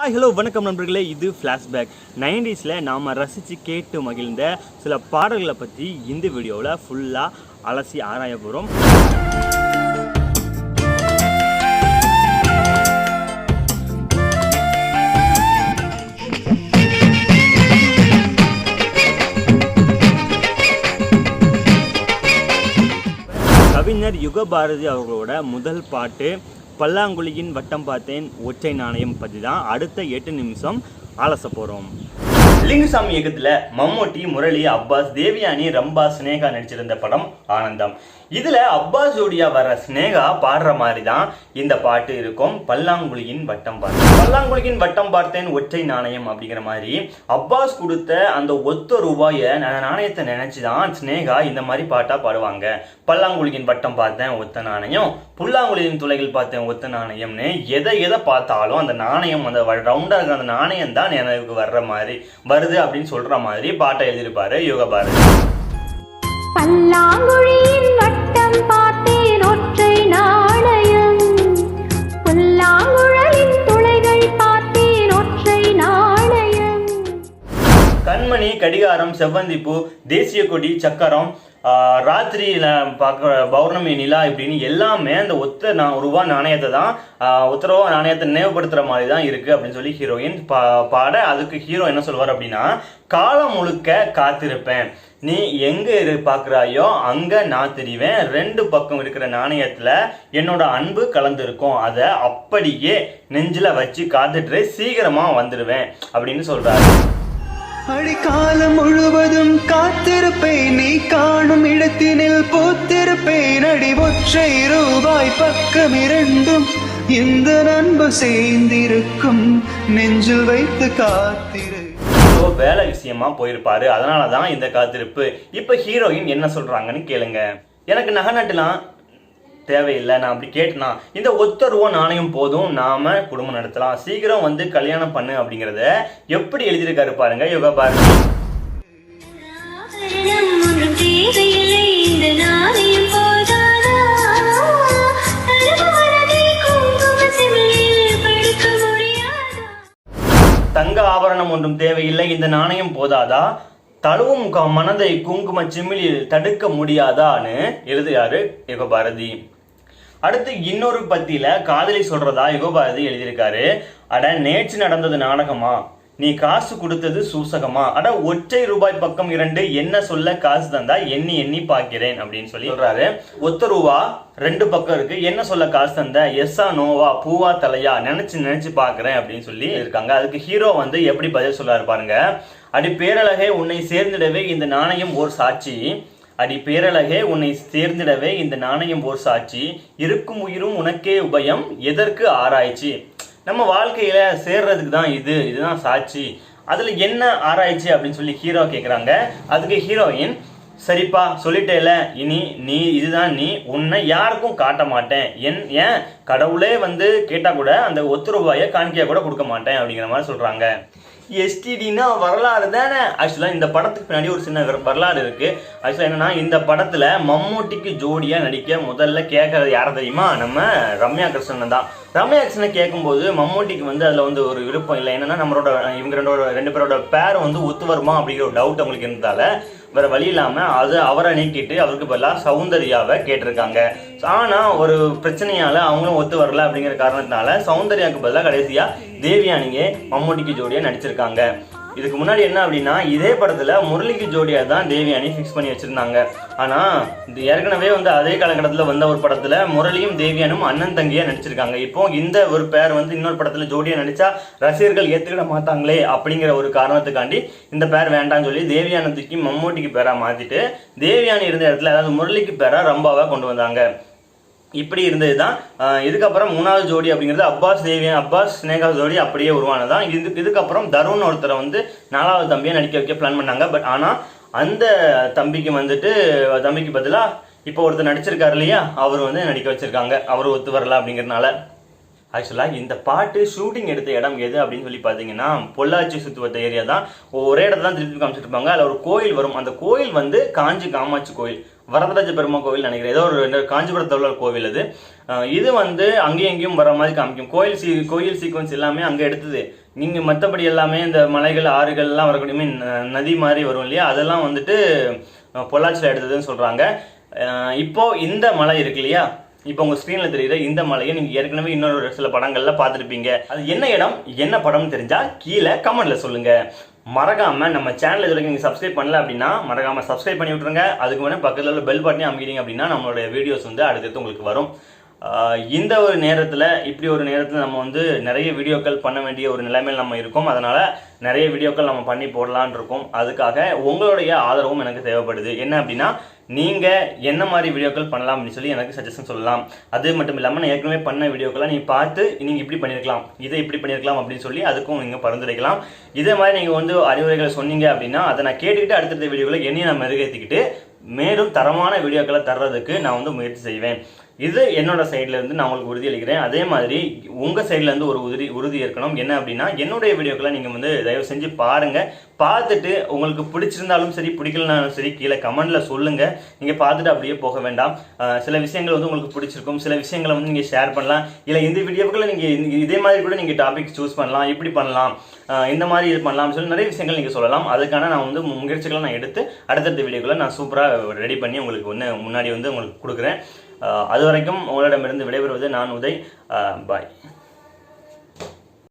Hello வணக்கம் நண்பர்களே, இது ஃப்ளாஷ்பேக். 90s நாம் ரசித்து கேட்டு மகிழ்ந்த சில பாடல்களை பற்றி இந்த வீடியோவில் ஃபுல்லாக அலசி ஆராய போகிறோம். கவிஞர் யுகபாரதி அவர்களோட முதல் பாட்டு பல்லாங்குழியின் வட்டம் பார்த்தேன் ஒற்றை நாணயம் பற்றி தான் அடுத்த 8 நிமிஷம் அலச போகிறோம். லிங்குசாமி இயக்கத்தில் மம்முட்டி, முரளி, அப்பாஸ், தேவியானி, ரம்பா, ஸ்னேகா நடிச்சிருந்த படம் ஆனந்தம். இதில் அப்பாஸ் ஜோடியா வர ஸ்னேகா பாடுற மாதிரி தான் இந்த பாட்டு இருக்கும். பல்லாங்குழியின் வட்டம் பார்த்தேன், பல்லாங்குழியின் வட்டம் பார்த்தேன் ஒற்றை நாணயம் அப்படிங்கிற மாதிரி அப்பாஸ் கொடுத்த அந்த ஒத்த ரூபாயை நாணயத்தை நினைச்சு தான் ஸ்னேகா இந்த மாதிரி பாட்டாக பாடுவாங்க. பல்லாங்குழியின் வட்டம் பார்த்தேன் ஒத்த நாணயம், புல்லாங்குழியின் துளைகள் பார்த்தேன் ஒத்த நாணயம்னு எதை பார்த்தாலும் அந்த நாணயம், அந்த ரவுண்டாக இருக்கிற அந்த நாணயம் தான் எனக்கு வர்ற மாதிரி வருது அப்படின்னு சொல்ற மாதிரி பாட்டை எழுதியிருப்பாரு யுகபாரதி. பல்லாங்குழியின் வட்டம் பார்த்தேன் ஒற்றை நாணயம், புல்லாங்குழலின் துளைகள் பார்த்தேன் ஒற்றை நாணயம். கண்மணி, கடிகாரம், செவ்வந்திப்பூ, தேசிய கொடி, சக்கரம், ராத்திரியில பார்க்குற பௌர்ணமி நிலா இப்படின்னு எல்லாமே அந்த ஒத்த ரூபா நாணயத்தை தான், ஒத்த ரூபா நாணயத்தை நினைவுபடுத்துற மாதிரி தான் இருக்கு அப்படின்னு சொல்லி ஹீரோயின் பாட, அதுக்கு ஹீரோ என்ன சொல்வார் அப்படின்னா, காலம் முழுக்க காத்திருப்பேன், நீ எங்க பார்க்குறாயோ அங்க நான் தெரிவேன், 2 பக்கம் இருக்கிற நாணயத்துல என்னோட அன்பு கலந்துருக்கும், அதை அப்படியே நெஞ்சில வச்சு காத்துட்டு சீக்கிரமா வந்துடுவேன் அப்படின்னு சொல்றாரு. அடிக்காலம் முழுவதும் காத்திருப்பேன், நீ காணும் இடத்தினில் பூத்திருப்பேன், அடி ஒற்றை ரூபாய் பக்கம் 2 இந்த நண்பு சேர்ந்திருக்கும், நெஞ்சில் வைத்து காத்திரு. வேலை விஷயமா போயிருப்பாரு, அதனாலதான் இந்த காத்திருப்பு. இப்ப ஹீரோயின் என்ன சொல்றாங்கன்னு கேளுங்க. எனக்கு நகை நட்டுலாம் தேவையில்லை, நான் அப்படி கேட்டேனா இந்த ஒத்த ரூபா நாணயம் போதும், நாம குடும்பம் நடத்தலாம், சீக்கிரம் வந்து கல்யாணம் பண்ணு அப்படிங்கிறத எப்படி எழுதியிருக்காரு பாருங்க யுகபாரதி. தங்க ஆபரணம் ஒன்றும் தேவையில்லை, இந்த நாணயம் போதாதா, தழுவும் மனதை குங்கும சிமிழில் தடுக்க முடியாதான்னு எழுதுறாரு யுகபாரதி. அடுத்து இன்னொரு பத்தியில காதலி சொல்றதா யுகபாரதி எழுதியிருக்காரு. அட நேற்று நடந்தது நாடகமா, நீ காசு கொடுத்தது சூசகமா, அட ஒற்றை ரூபாய் பக்கம் 2 என்ன சொல்ல காசு தந்தா எண்ணி எண்ணி பார்க்கிறேன் அப்படின்னு சொல்லி சொல்றாரு. ஒத்த ரூபா 2 பக்கம் இருக்கு, என்ன சொல்ல காசு தந்த, எஸ்ஸா நோவா, பூவா தலையா, நினைச்சு பார்க்கிறேன் அப்படின்னு சொல்லி இருக்காங்க. அதுக்கு ஹீரோ வந்து எப்படி பதில் சொல்றாரு பாருங்க. அடி பேரழகே உன்னை சேர்ந்திடவே இந்த நாணயம் ஓர் சாட்சி, அடி பேரழகே உன்னை சேர்ந்திடவே இந்த நாணயம் ஓர் சாட்சி, இருக்கும் உயிரும் உனக்கே உபயம் எதற்கு ஆராய்ச்சி. நம்ம வாழ்க்கையில சேர்றதுக்கு தான் இதுதான் சாட்சி, அதுல என்ன ஆராய்ச்சி அப்படின்னு சொல்லி ஹீரோ கேட்குறாங்க. அதுக்கு ஹீரோயின், சரிப்பா சொல்லிட்டேல, இனி நீ இதுதான் நீ, உன்னை யாருக்கும் காட்ட மாட்டேன், ஏன் கடவுளே வந்து கேட்டா கூட அந்த ஒத்த ரூபாயை காணிக்கையா கூட கொடுக்க மாட்டேன் அப்படிங்கிற மாதிரி சொல்றாங்க. எஸ்டிடினா வரலாறு தானே. ஆக்சுவலாக இந்த படத்துக்கு பின்னாடி ஒரு சின்ன வரலாறு இருக்கு. ஆக்சுவலாக என்னன்னா, இந்த படத்துல மம்முட்டிக்கு ஜோடியா நடிக்க முதல்ல கேட்கறது யாரை தெரியுமா, நம்ம ரம்யா கிருஷ்ணன் தான். ரம்யா கிருஷ்ணனை கேட்கும்போது மம்முட்டிக்கு வந்து அதில் வந்து ஒரு விருப்பம் இல்லை. என்னன்னா, நம்மளோட இவங்க ரெண்டு பேரோட பேர் வந்து ஒத்து வருமா அப்படிங்கிற ஒரு டவுட் அவங்களுக்கு இருந்ததால வேற வழி இல்லாமல் அவரை நீக்கிட்டு அவருக்கு பதிலாக சௌந்தர்யாவை கேட்டிருக்காங்க. ஆனால் ஒரு பிரச்சனையால அவங்களும் ஒத்து வரல அப்படிங்கிற காரணத்தினால சௌந்தர்யாவுக்கு பதிலாக கடைசியாக தேவியானியே மம்முட்டிக்கு ஜோடியாக நடிச்சிருக்காங்க. இதுக்கு முன்னாடி என்ன அப்படின்னா, இதே படத்துல முரளிக்கு ஜோடியா தான் தேவியானி ஃபிக்ஸ் பண்ணி வச்சிருந்தாங்க. ஆனா ஏற்கனவே வந்து அதே காலகட்டத்தில் வந்த ஒரு படத்துல முரளியும் தேவியானும் அண்ணன் தங்கியா நடிச்சிருக்காங்க. இப்போ இந்த ஒரு பேர் வந்து இன்னொரு படத்துல ஜோடியா நடிச்சா ரசிகர்கள் ஏத்துக்கிட மாட்டாங்களே அப்படிங்கிற ஒரு காரணத்துக்காண்டி இந்த பேர் வேண்டாம்னு சொல்லி தேவியானத்துக்கு மம்முட்டிக்கு பேரா மாத்திட்டு தேவியானி இருந்த இடத்துல, அதாவது முரளிக்கு பேரா ரம்பாவா கொண்டு வந்தாங்க. இப்படி இருந்தது தான். இதுக்கப்புறம் 3வது ஜோடி அப்படிங்கிறது அப்பாஸ் ஸ்னேகா ஜோடி அப்படியே உருவானதான். இதுக்கப்புறம் தருண் ஒருத்தரை வந்து 4வது தம்பியை நடிக்க வைக்க பிளான் பண்ணாங்க. பட் ஆனால் அந்த தம்பிக்கு பதிலாக இப்போ ஒருத்தர் நடிச்சிருக்காரு இல்லையா, அவர் வந்து நடிக்க வச்சிருக்காங்க. அவர் ஒத்து வரல அப்படிங்கிறதுனால. ஆக்சுவலாக இந்த பாட்டு ஷூட்டிங் எடுத்த இடம் எது அப்படின்னு சொல்லி பார்த்தீங்கன்னா, பொள்ளாச்சி சுற்றுவட்ட ஏரியா தான். ஒரே இடத்துல தான் திருப்பி காமிச்சிருப்பாங்க. அதில் ஒரு கோயில் வரும். அந்த கோயில் வந்து காஞ்சி காமாட்சி கோயில், வரதராஜ பெருமா கோவில் நினைக்கிறேன், ஏதோ ஒரு காஞ்சிபுரத்தில் உள்ள கோவில் அது. இது வந்து அங்கேயும் எங்கேயும் வர மாதிரி காமிக்கும். கோயில் சீக்வன்ஸ் எல்லாமே அங்கே எடுத்தது. நீங்கள் மற்றபடி எல்லாமே இந்த மலைகள் ஆறுகள்லாம் வரக்கூடிய நதி மாதிரி வரும் இல்லையா, அதெல்லாம் வந்துட்டு பொள்ளாச்சியில் எடுத்ததுன்னு சொல்கிறாங்க. இப்போது இந்த மலை இருக்கு இல்லையா, இப்போ உங்கள் ஸ்க்ரீனில் தெரியுற இந்த மலையை நீங்கள் ஏற்கனவே இன்னொரு சில படங்களில் பார்த்துருப்பீங்க. அது என்ன இடம் என்ன படம்னு தெரிஞ்சால் கீழே கமெண்ட்டில் சொல்லுங்கள். மறக்காமல் நம்ம சேனல் இது வரைக்கும் நீங்கள் சப்ஸ்கிரைப் பண்ணல அப்படின்னா மறக்காமல் சப்ஸ்கிரைப் பண்ணி விட்ருங்க. அதுக்கு முன்னாடி பக்கத்தில் உள்ள பெல் பட்டனே அமைக்கிறீங்க அப்படின்னா நம்மளுடைய வீடியோஸ் வந்து அடுத்தடுத்து உங்களுக்கு வரும். இந்த ஒரு நேரத்தில் இப்படி ஒரு நேரத்தில் நம்ம வந்து நிறைய வீடியோக்கள் பண்ண வேண்டிய ஒரு நிலைமையில் நம்ம இருக்கோம். அதனால் நிறைய வீடியோக்கள் நம்ம பண்ணி போடலான் இருக்கோம். அதுக்காக உங்களுடைய ஆதரவும் எனக்கு தேவைப்படுது. என்ன அப்படின்னா நீங்கள் என்ன மாதிரி வீடியோக்கள் பண்ணலாம் அப்படின்னு சொல்லி எனக்கு சஜஷன் சொல்லலாம். அது மட்டும் இல்லாமல் நான் ஏற்கனவே பண்ண வீடியோக்களை நீங்கள் பார்த்து நீங்கள் இப்படி பண்ணியிருக்கலாம், இதை இப்படி பண்ணியிருக்கலாம் அப்படின்னு சொல்லி அதுக்கும் நீங்கள் பரிந்துரைக்கலாம். இதே மாதிரி நீங்கள் வந்து அறிவுரைகளை சொன்னீங்க அப்படின்னா அதை நான் கேட்டுக்கிட்டு அடுத்தடுத்த வீடியோக்களை என்னையும் நான் மெருகேற்றிக்கிட்டு மேலும் தரமான வீடியோக்களை தர்றதுக்கு நான் வந்து முயற்சி செய்வேன். இது என்னோட சைட்லேருந்து நான் உங்களுக்கு உறுதி அளிக்கிறேன். அதே மாதிரி உங்கள் சைட்லேருந்து ஒரு உறுதி இருக்கணும். என்ன அப்படின்னா என்னுடைய வீடியோக்களை நீங்கள் வந்து தயவு செஞ்சு பாருங்கள். பார்த்துட்டு உங்களுக்கு பிடிச்சிருந்தாலும் சரி பிடிக்கலனாலும் சரி கீழே கமெண்டில் சொல்லுங்கள். நீங்கள் பார்த்துட்டு அப்படியே போக வேண்டாம். சில விஷயங்கள் வந்து உங்களுக்கு பிடிச்சிருக்கும், சில விஷயங்களை வந்து நீங்கள் ஷேர் பண்ணலாம். இல்லை இந்த வீடியோக்களை நீங்கள் இதே மாதிரி கூட நீங்கள் டாபிக் சூஸ் பண்ணலாம், இப்படி பண்ணலாம், இந்த மாதிரி இது பண்ணலாம்னு சொல்லி நிறைய விஷயங்கள் நீங்கள் சொல்லலாம். அதுக்கான நான் வந்து முயற்சிகளை நான் எடுத்து அடுத்தடுத்த வீடியோக்களை நான் சூப்பராக ரெடி பண்ணி உங்களுக்கு முன்னாடி வந்து உங்களுக்கு கொடுக்குறேன். அது வரைக்கும் உங்களிடமிருந்து விடைபெறுவது நான் உதய். பாய்.